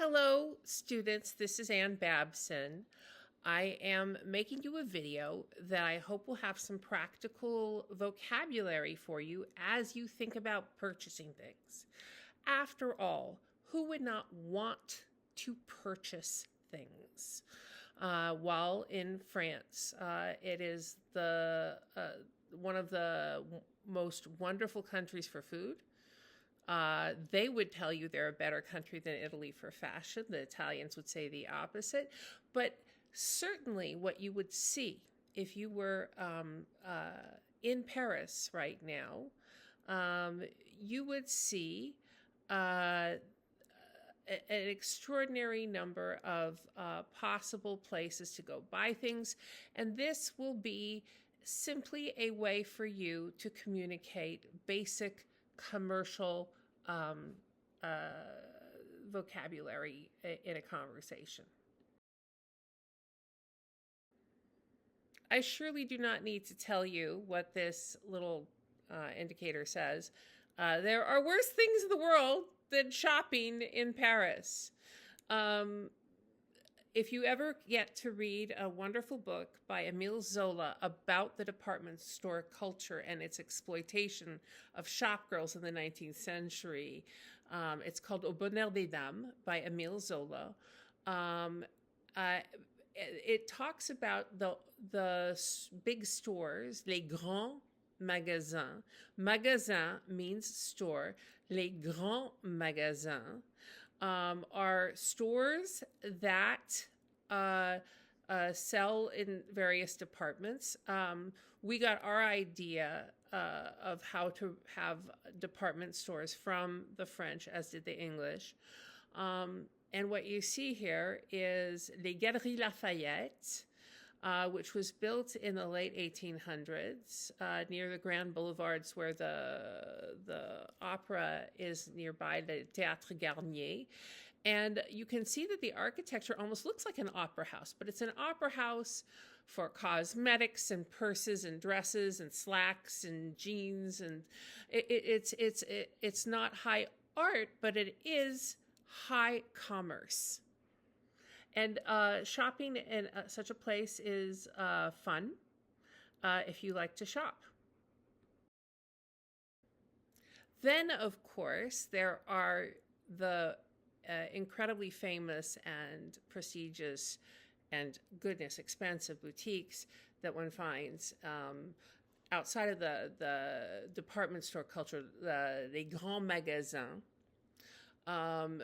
Hello, students. This is Ann Babson. I am making you a video that I hope will have some practical vocabulary for you as you think about purchasing things. After all, who would not want to purchase things? While in France, it is one of the most wonderful countries for food. They would tell you they're a better country than Italy for fashion. The Italians would say the opposite. But certainly what you would see if you were in Paris right now, you would see an extraordinary number of possible places to go buy things. And this will be simply a way for you to communicate basic commercial vocabulary in a conversation. I surely do not need to tell you what this little indicator says. There are worse things in the world than shopping in Paris. If you ever get to read a wonderful book by Émile Zola about the department store culture and its exploitation of shopgirls in the 19th century, it's called Au Bonheur des Dames by Émile Zola. It talks about the big stores, les grands magasins. Magasin means store. Les grands magasins are stores that sell in various departments. We got our idea of how to have department stores from the French, as did the English. And what you see here is Les Galeries Lafayette, which was built in the late 1800s near the Grand Boulevards where the opera is nearby, the Théâtre Garnier. And you can see that the architecture almost looks like an opera house, but it's an opera house for cosmetics and purses and dresses and slacks and jeans. And it's not high art, but it is high commerce. And shopping in such a place is fun if you like to shop. Then, of course, there are the incredibly famous and prestigious and, goodness, expensive boutiques that one finds outside of the department store culture, les grands magasins. And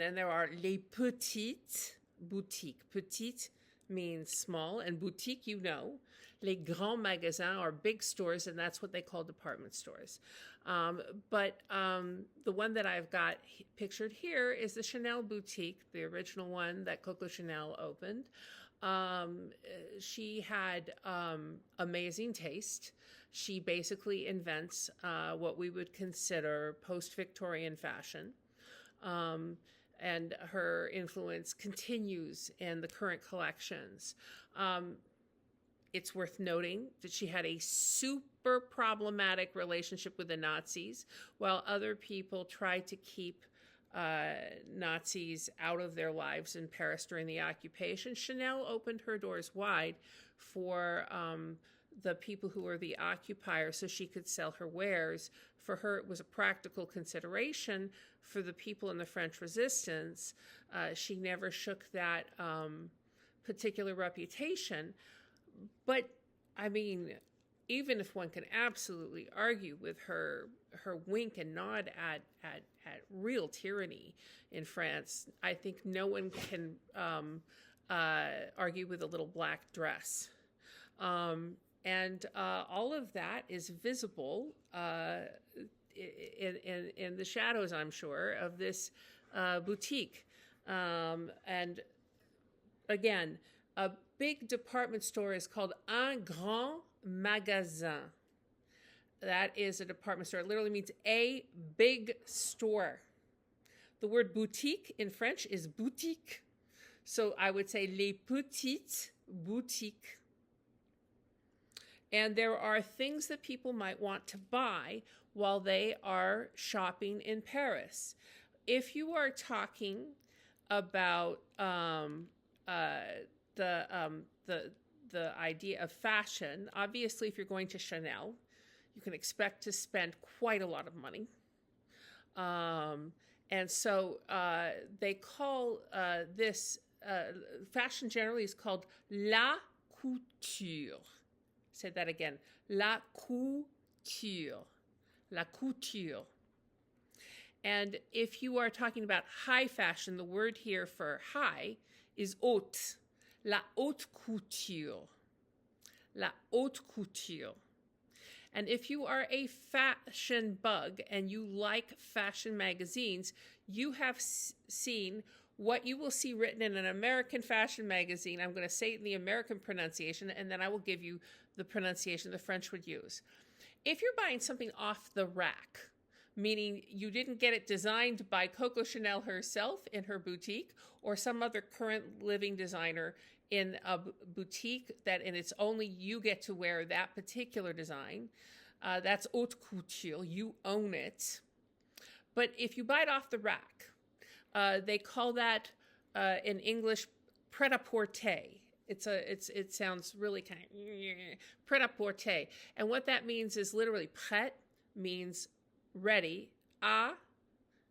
then there are les petites boutiques. Petite means small, and boutique, you know. Les grands magasins are big stores, and that's what they call department stores. But the one that I've got pictured here is the Chanel boutique, the original one that Coco Chanel opened. She had amazing taste. She basically invents what we would consider post-Victorian fashion. And her influence continues in the current collections. It's worth noting that she had a super problematic relationship with the Nazis, while other people tried to keep Nazis out of their lives in Paris during the occupation. Chanel opened her doors wide for the people who were the occupiers so she could sell her wares. For her, it was a practical consideration. For the people in the French resistance, she never shook that particular reputation. But, I mean, even if one can absolutely argue with her wink and nod at real tyranny in France, I think no one can argue with a little black dress. And all of that is visible in the shadows, I'm sure, of this boutique. And again, a big department store is called un grand magasin. That is a department store. It literally means a big store. The word boutique in French is boutique. So I would say les petites boutiques. And there are things that people might want to buy while they are shopping in Paris. If you are talking about the idea of fashion, obviously, if you're going to Chanel, you can expect to spend quite a lot of money. And so they call this fashion generally is called la couture. Say that again. La couture. La couture. And if you are talking about high fashion, the word here for high is haute. La haute couture. La haute couture. And if you are a fashion bug and you like fashion magazines, you have seen what you will see written in an American fashion magazine. I'm going to say it in the American pronunciation, and then I will give you the pronunciation the French would use. If you're buying something off the rack, meaning you didn't get it designed by Coco Chanel herself in her boutique or some other current living designer in a boutique and it's only you get to wear that particular design, that's haute couture. You own it. But if you buy it off the rack, they call that in English pret-à-porter. It sounds really kind of pret-à-porter. And what that means is literally pret means ready,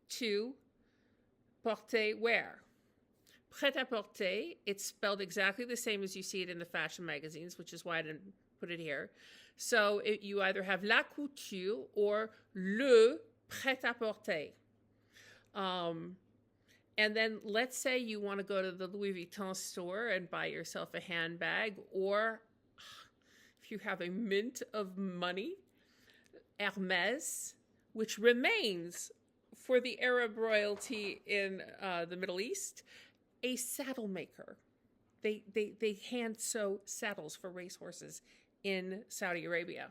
to, porter, wear. Pret-à-porter, it's spelled exactly the same as you see it in the fashion magazines, which is why I didn't put it here. So you either have la couture or le pret-à-porter. And then let's say you want to go to the Louis Vuitton store and buy yourself a handbag, or if you have a mint of money, Hermès, which remains for the Arab royalty in the Middle East, a saddle maker. They hand sew saddles for racehorses in Saudi Arabia.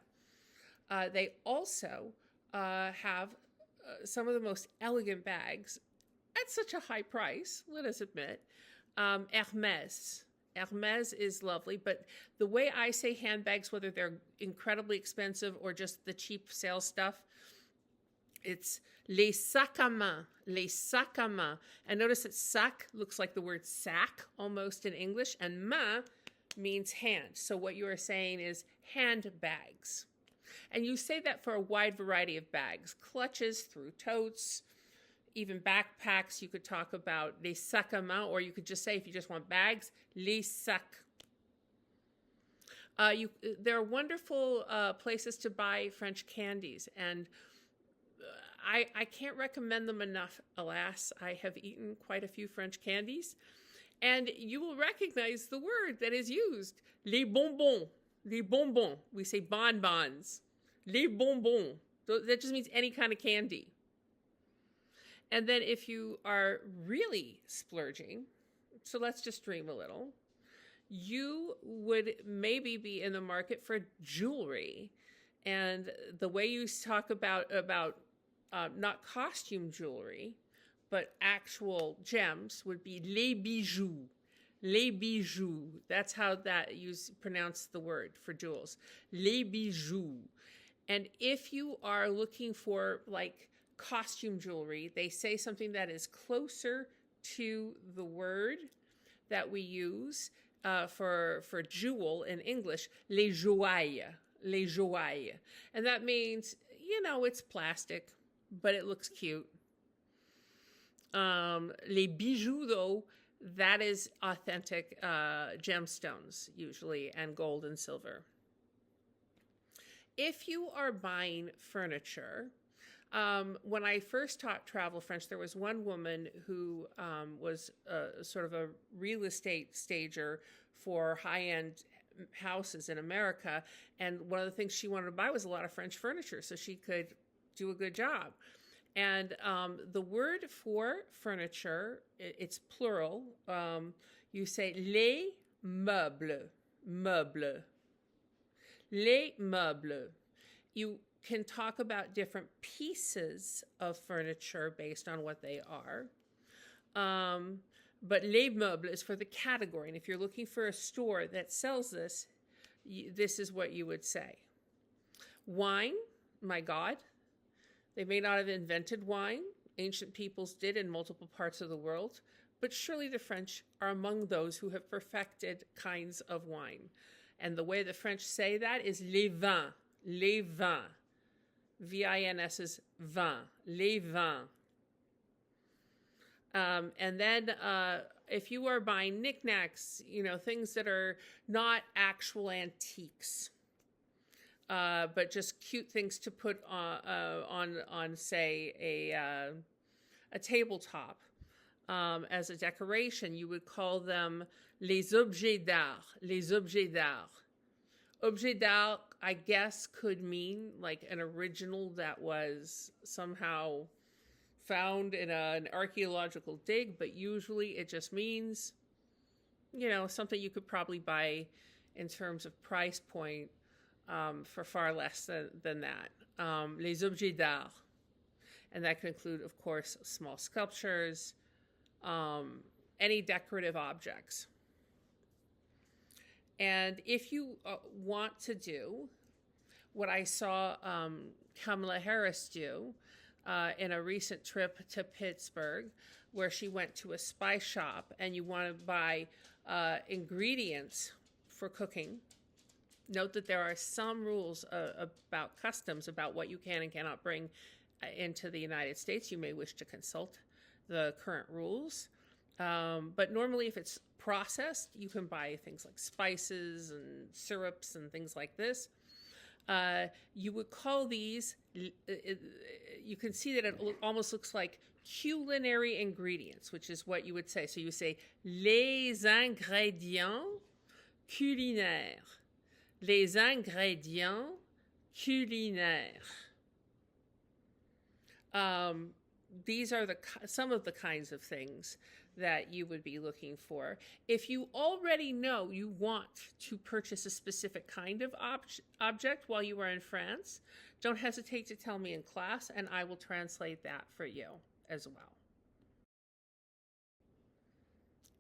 They also have some of the most elegant bags at such a high price, let us admit. Hermès. Hermès is lovely, but the way I say handbags, whether they're incredibly expensive or just the cheap sale stuff, it's les sacs à main, les sacs à main. And notice that sac looks like the word sack almost in English, and main means hand. So what you are saying is handbags. And you say that for a wide variety of bags, clutches through totes, even backpacks. You could talk about les sacs à main, or you could just say, if you just want bags, les sacs. There are wonderful places to buy French candies, and I can't recommend them enough. Alas, I have eaten quite a few French candies, and you will recognize the word that is used. Les bonbons. Les bonbons. We say bonbons. Les bonbons. That just means any kind of candy. And then if you are really splurging, so let's just dream a little, you would maybe be in the market for jewelry. And the way you talk about not costume jewelry, but actual gems would be les bijoux. Les bijoux. That's how you pronounce the word for jewels. Les bijoux. And if you are looking for like costume jewelry, they say something that is closer to the word that we use for jewel in English, les joies. Les joies. And that means, it's plastic, but it looks cute. Les bijoux, though, that is authentic gemstones, usually, and gold and silver. If you are buying furniture, when I first taught travel French, there was one woman who was sort of a real estate stager for high-end houses in America, and one of the things she wanted to buy was a lot of French furniture so she could do a good job. And the word for furniture, it's plural. You say les meubles, meubles. Les meubles. You can talk about different pieces of furniture based on what they are. But les meubles is for the category. And if you're looking for a store that sells this, this is what you would say. Wine, my God. They may not have invented wine. Ancient peoples did in multiple parts of the world. but surely the French are among those who have perfected kinds of wine. And the way the French say that is les vins, les vins. V-I-N-S is vin, les vins. And then if you are buying knickknacks, things that are not actual antiques, but just cute things to put on say, a tabletop as a decoration, you would call them les objets d'art, les objets d'art. Objet d'art, I guess, could mean like an original that was somehow found in an archaeological dig, but usually it just means, something you could probably buy in terms of price point for far less than that. Les objets d'art. And that could include, of course, small sculptures, any decorative objects. And if you want to do what I saw Kamala Harris do in a recent trip to Pittsburgh, where she went to a spice shop and you want to buy ingredients for cooking, note that there are some rules about customs about what you can and cannot bring into the United States. You may wish to consult the current rules. But normally if it's processed, you can buy things like spices and syrups and things like this. You would call these, you can see that it almost looks like culinary ingredients, which is what you would say. So you say, les ingrédients culinaires. Les ingrédients culinaires. These are some of the kinds of things that you would be looking for. If you already know you want to purchase a specific kind of object while you are in France, don't hesitate to tell me in class and I will translate that for you as well.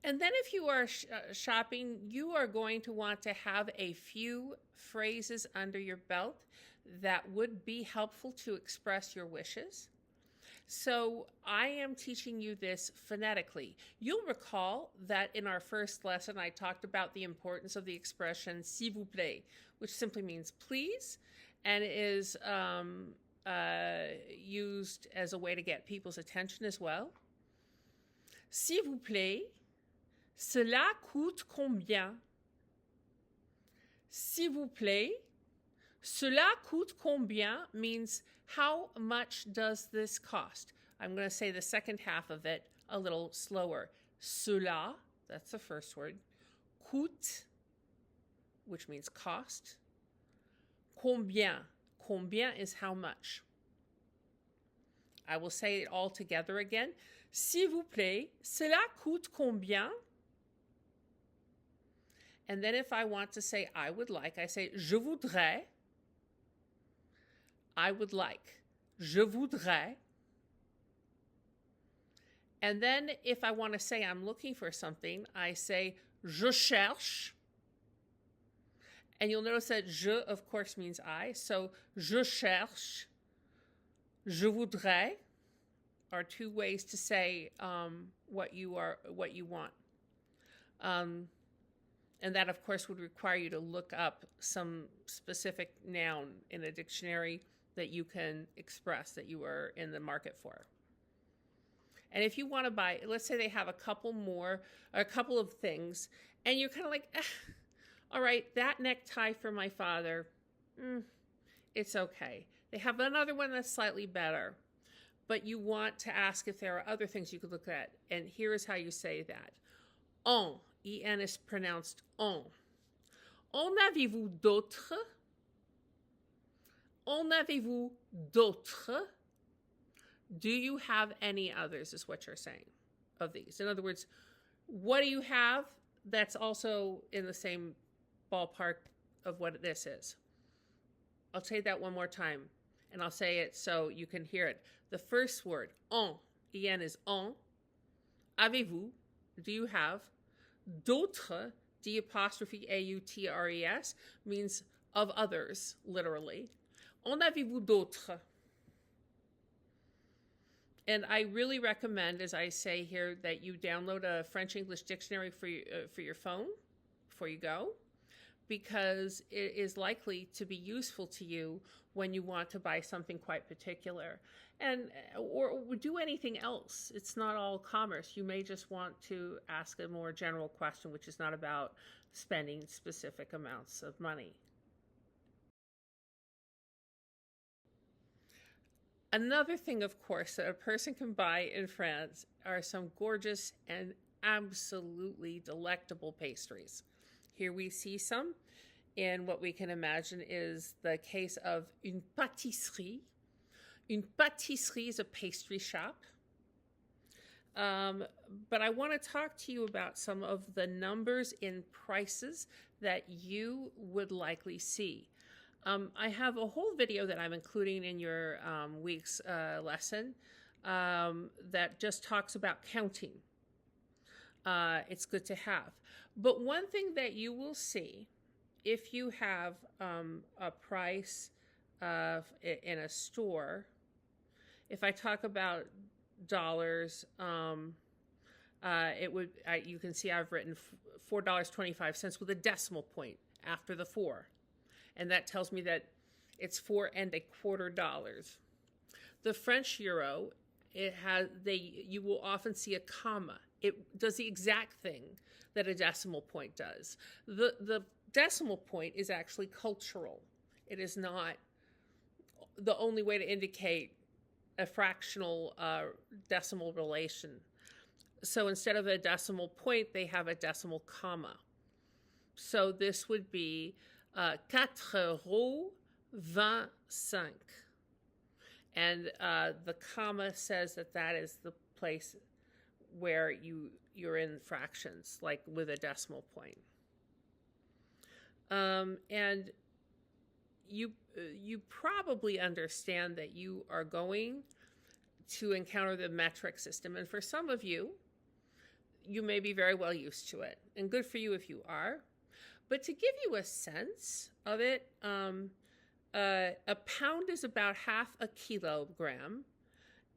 And then if you are shopping, you are going to want to have a few phrases under your belt that would be helpful to express your wishes. So I am teaching you this phonetically. You'll recall that in our first lesson, I talked about the importance of the expression s'il vous plaît, which simply means please, and is used as a way to get people's attention as well. S'il vous plaît, cela coûte combien? S'il vous plaît, cela coûte combien means how much does this cost? I'm going to say the second half of it a little slower. Cela, that's the first word. Coûte, which means cost. Combien. Combien is how much. I will say it all together again. S'il vous plaît, cela coûte combien? And then if I want to say I would like, I say je voudrais. I would like. Je voudrais. And then if I want to say I'm looking for something, I say je cherche. And you'll notice that je, of course, means I. So je cherche, je voudrais are two ways to say what you want. And that, of course, would require you to look up some specific noun in a dictionary that you can express that you are in the market for. And if you want to buy, let's say they have a couple of things, and you're kind of like, all right, that necktie for my father, it's okay. They have another one that's slightly better, but you want to ask if there are other things you could look at. And here is how you say that. En, E-N is pronounced en. En avez-vous d'autres? En avez-vous d'autres? Do you have any others, is what you're saying, of these. In other words, what do you have that's also in the same ballpark of what this is? I'll say that one more time, and I'll say it so you can hear it. The first word, en, en is en. Avez-vous, do you have? D'autres, D'-A-U-T-R-E-S, means of others, literally. En avez-vous d'autres? And I really recommend, as I say here, that you download a French-English dictionary for your phone before you go, because it is likely to be useful to you when you want to buy something quite particular, and or do anything else. It's not all commerce. You may just want to ask a more general question, which is not about spending specific amounts of money. Another thing, of course, that a person can buy in France are some gorgeous and absolutely delectable pastries. Here we see some in what we can imagine is the case of une pâtisserie. Une pâtisserie is a pastry shop. But I want to talk to you about some of the numbers in prices that you would likely see. I have a whole video that I'm including in your week's lesson that just talks about counting. It's good to have. But one thing that you will see if you have a price in a store, if I talk about dollars, you can see I've written $4.25 with a decimal point after the 4. And that tells me that it's $4.25. The French euro, you will often see a comma. It does the exact thing that a decimal point does. The decimal point is actually cultural. It is not the only way to indicate a fractional decimal relation. So instead of a decimal point, they have a decimal comma. So this would be 4,25 €. And the comma says that is the place where you're in fractions, like with a decimal point. And you probably understand that you are going to encounter the metric system. And for some of you, you may be very well used to it. And good for you if you are. But to give you a sense of it, a pound is about half a kilogram.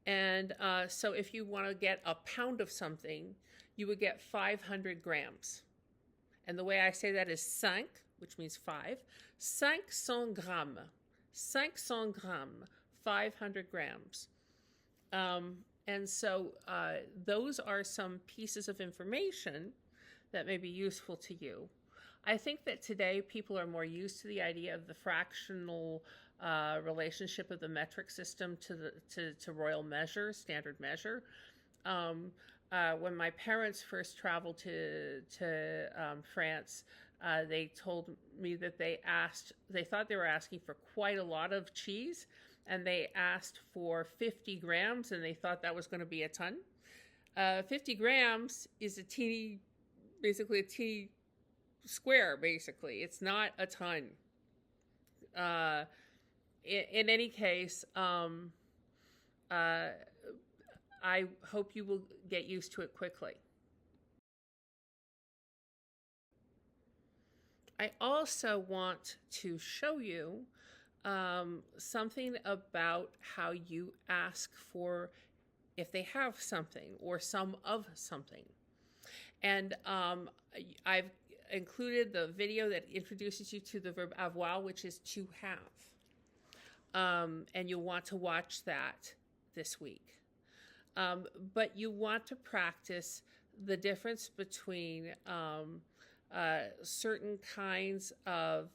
And so if you want to get a pound of something, you would get 500 grams. And the way I say that is 5, which means 5. 500 grammes. 500 grammes. 500 grams. And so those are some pieces of information that may be useful to you. I think that today people are more used to the idea of the fractional relationship of the metric system to royal measure, standard measure. When my parents first traveled to France, they told me that they thought they were asking for quite a lot of cheese, and they asked for 50 grams, and they thought that was going to be a ton. 50 grams is basically a teeny square, basically. It's not a ton. In any case, I hope you will get used to it quickly. I also want to show you something about how you ask for if they have something or some of something. And I've included the video that introduces you to the verb avoir, which is to have. And you'll want to watch that this week. But you want to practice the difference between certain kinds of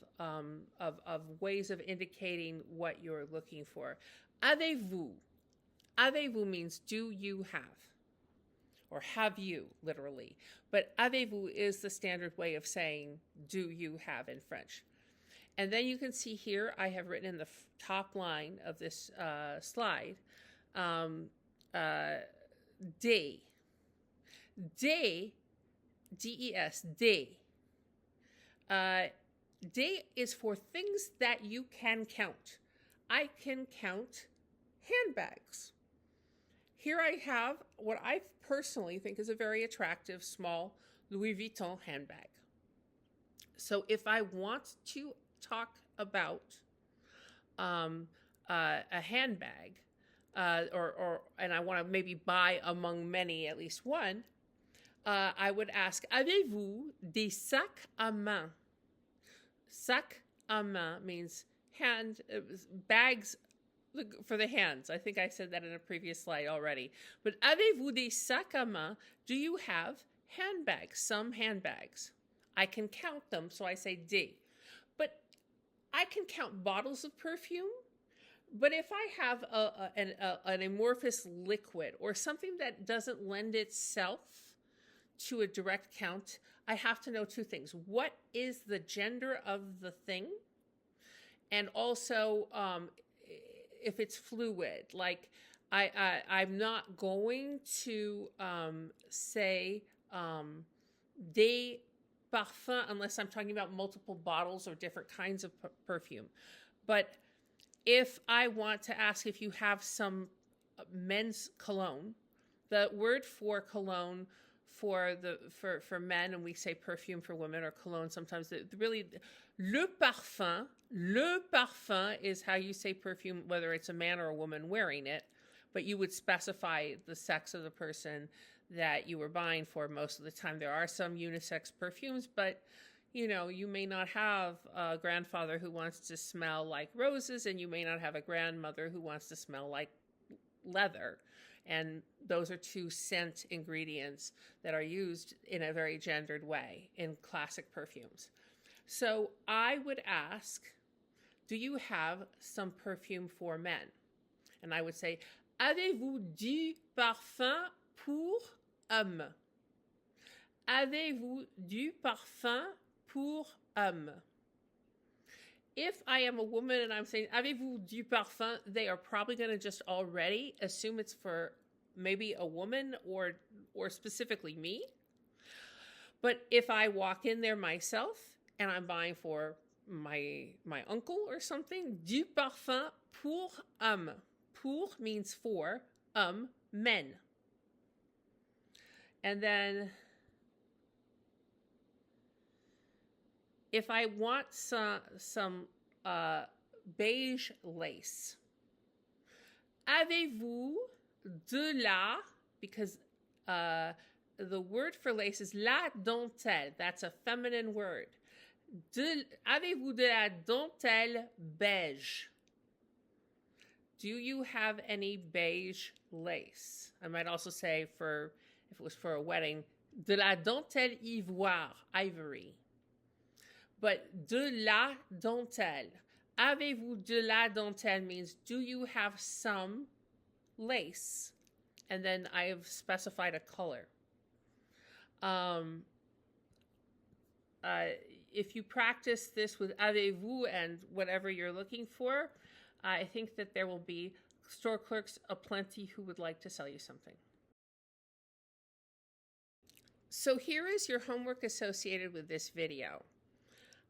ways of indicating what you're looking for. Avez-vous? Avez-vous means do you have? Or have you, literally. But avez-vous is the standard way of saying do you have in French. And then you can see here, I have written in the top line of this slide, des. Des, D-E-S, des. Des is for things that you can count. I can count handbags. Here I have what I personally think is a very attractive small Louis Vuitton handbag. So if I want to talk about a handbag, and I want to maybe buy among many at least one, I would ask, avez-vous des sacs à main? Sac à main means bags for the hands. I think I said that in a previous slide already. But avez-vous des sacs à main? Do you have handbags? Some handbags. I can count them, so I say des. But I can count bottles of perfume. But if I have an amorphous liquid or something that doesn't lend itself to a direct count, I have to know two things. What is the gender of the thing? And also, if it's fluid, like I'm not going to say des parfums unless I'm talking about multiple bottles or different kinds of perfume. But if I want to ask if you have some men's cologne, the word for cologne for men, and we say perfume for women, or cologne sometimes, really le parfum is how you say perfume, whether it's a man or a woman wearing it, but you would specify the sex of the person that you were buying for most of the time. There are some unisex perfumes, but you may not have a grandfather who wants to smell like roses, and you may not have a grandmother who wants to smell like leather. And those are two scent ingredients that are used in a very gendered way in classic perfumes. So I would ask, do you have some perfume for men? And I would say, avez-vous du parfum pour homme? Avez-vous du parfum pour homme? If I am a woman and I'm saying, avez-vous du parfum, they are probably going to just already assume it's for maybe a woman or specifically me. But if I walk in there myself and I'm buying for my uncle or something, du parfum pour homme. Pour means for, men. And then if I want some beige lace, avez-vous de la, because the word for lace is la dentelle. That's a feminine word. Avez-vous de la dentelle beige? Do you have any beige lace? I might also say, if it was for a wedding, de la dentelle ivory. But de la dentelle. Avez-vous de la dentelle means, do you have some lace? And then I have specified a color. If you practice this with avez-vous and whatever you're looking for, I think that there will be store clerks aplenty who would like to sell you something. So here is your homework associated with this video.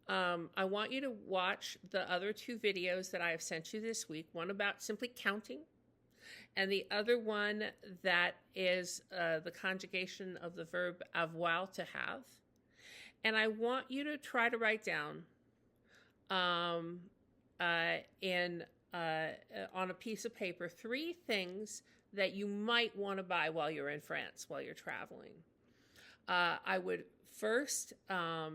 I want you to watch the other two videos that I have sent you this week, one about simply counting, and the other one that is the conjugation of the verb avoir, to have. And I want you to try to write down on a piece of paper 3 things that you might want to buy while you're in France, while you're traveling. I would first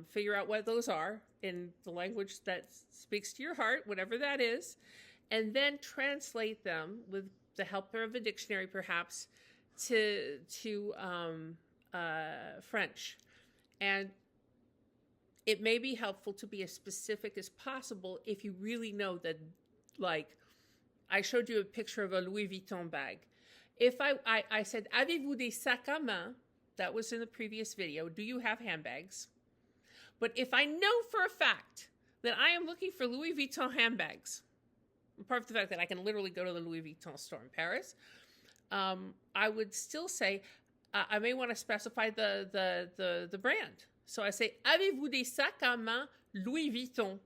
figure out what those are in the language that speaks to your heart, whatever that is, and then translate them with the help of a dictionary, perhaps, to French. And it may be helpful to be as specific as possible if you really know that, like, I showed you a picture of a Louis Vuitton bag. If I said, avez-vous des sacs à main? That was in the previous video. Do you have handbags? But if I know for a fact that I am looking for Louis Vuitton handbags, apart from the fact that I can literally go to the Louis Vuitton store in Paris, I would still say, I may want to specify the brand. So I say, avez-vous des sacs à main Louis Vuitton?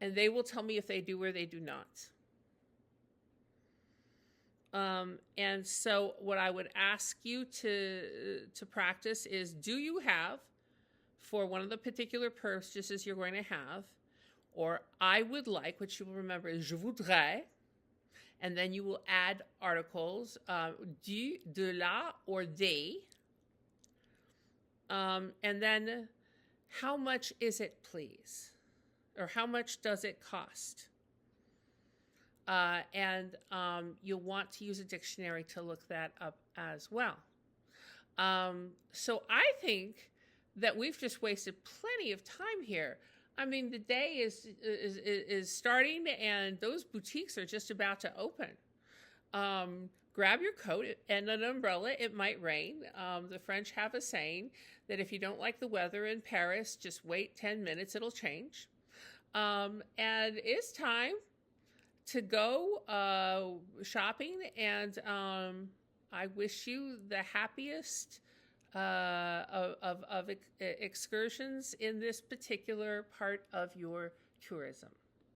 And they will tell me if they do or they do not. And so what I would ask you to practice is, do you have, for one of the particular purchases you're going to have, or I would like, which you will remember is je voudrais, and then you will add articles, du, de la, or des. And then how much is it, please? Or how much does it cost? And you'll want to use a dictionary to look that up as well. So I think that we've just wasted plenty of time here. I mean, the day is starting, and those boutiques are just about to open. Grab your coat and an umbrella. It might rain. The French have a saying that if you don't like the weather in Paris, just wait 10 minutes, it'll change. And it's time to go shopping, and I wish you the happiest of excursions in this particular part of your tourism.